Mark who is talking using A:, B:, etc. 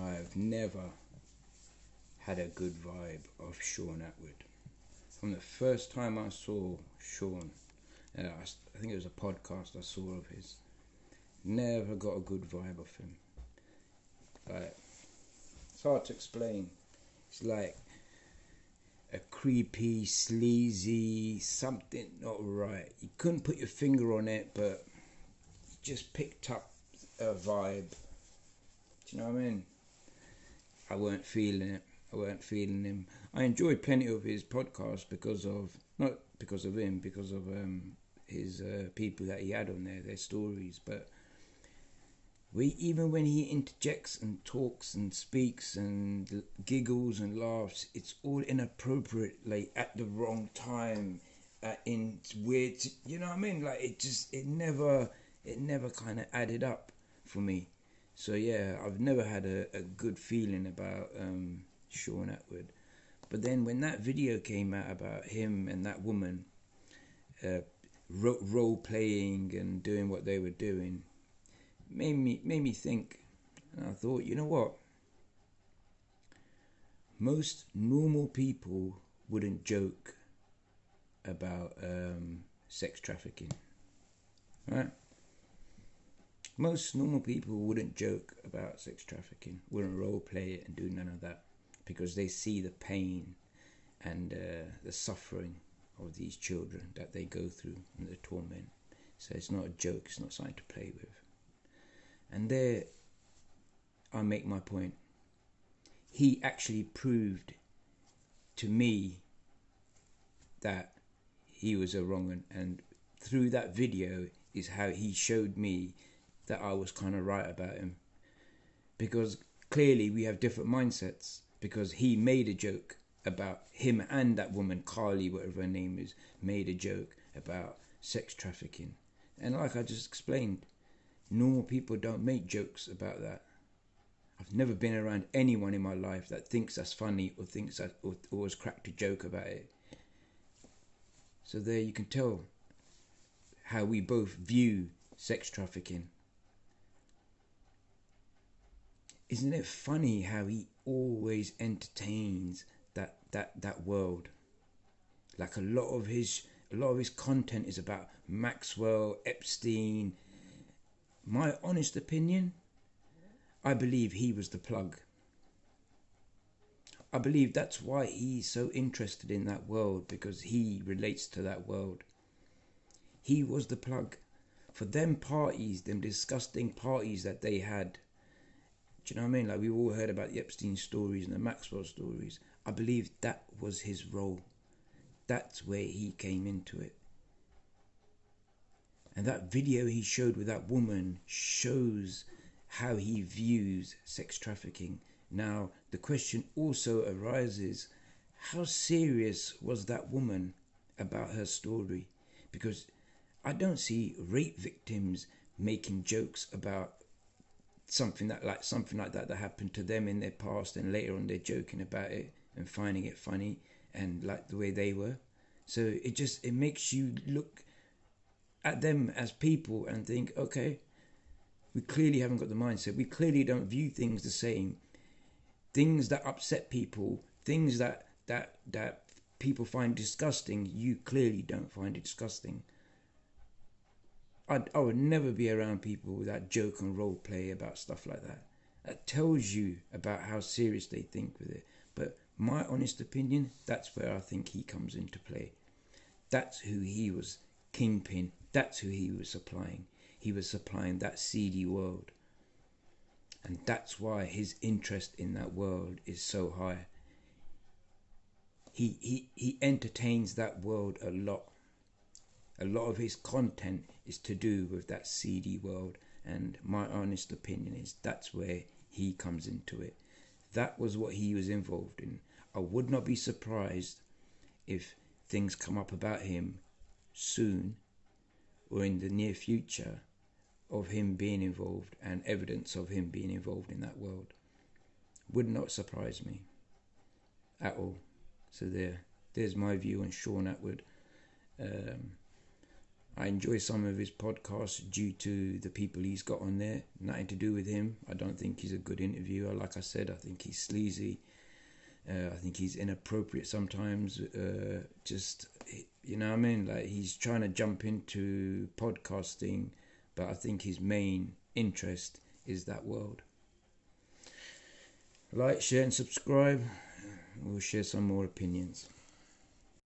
A: I've never had a good vibe of Shaun Attwood. From the first time I saw Shaun, I think it was a podcast I saw of his, never got a good vibe of him. Like, it's hard to explain. It's like a creepy, sleazy, something not right. You couldn't put your finger on it, but you just picked up a vibe. Do you know what I mean? I weren't feeling it. I weren't feeling him. I enjoyed plenty of his podcasts not because of him, because of his people that he had on there, their stories. But even when he interjects and talks and speaks and giggles and laughs, it's all inappropriate, like at the wrong time, in weird. You know what I mean? Like it never kind of added up for me. So yeah, I've never had a good feeling about Shaun Attwood. But then when that video came out about him and that woman role playing and doing what they were doing, made me think. And I thought, you know what? Most normal people wouldn't joke about sex trafficking, right? Most normal people wouldn't joke about sex trafficking, wouldn't role play it and do none of that, because they see the pain and the suffering of these children that they go through and the torment. So it's not a joke, it's not something to play with. And there I make my point. He actually proved to me that he was a wrong one, and through that video is how he showed me that I was kind of right about him, because clearly we have different mindsets, because he made a joke about him and that woman, Carly, whatever her name is, made a joke about sex trafficking. And like I just explained, normal people don't make jokes about that. I've never been around anyone in my life that thinks that's funny or thinks that or has cracked a joke about it. So there you can tell how we both view sex trafficking. Isn't it funny how he always entertains that world? Like a lot of his content is about Maxwell, Epstein. My honest opinion, I believe he was the plug. I believe that's why he's so interested in that world, because he relates to that world. He was the plug for them parties, them disgusting parties that they had. Do you know what I mean? Like, we've all heard about the Epstein stories and the Maxwell stories. I believe that was his role. That's where he came into it. And that video he showed with that woman shows how he views sex trafficking. Now, the question also arises, how serious was that woman about her story? Because I don't see rape victims making jokes about something like that happened to them in their past, and later on they're joking about it and finding it funny and like the way they were. So it makes you look at them as people and think, okay, we clearly haven't got the mindset. We clearly don't view things the same. Things that upset people, things that people find disgusting, you clearly don't find it disgusting. I would never be around people that joke and role play about stuff like that. That tells you about how serious they think with it. But my honest opinion, that's where I think he comes into play. That's who he was kingpin. That's who he was supplying. He was supplying that seedy world. And that's why his interest in that world is so high. He entertains that world a lot. A lot of his content is to do with that seedy world, and my honest opinion is that's where he comes into it. That was what he was involved in. I would not be surprised if things come up about him soon or in the near future of him being involved, and evidence of him being involved in that world. Would not surprise me at all. So there's my view on Shaun Attwood. I enjoy some of his podcasts due to the people he's got on there. Nothing to do with him. I don't think he's a good interviewer. Like I said, I think he's sleazy. I think he's inappropriate sometimes. Just, you know what I mean? Like, he's trying to jump into podcasting, but I think his main interest is that world. Like, share and subscribe. We'll share some more opinions.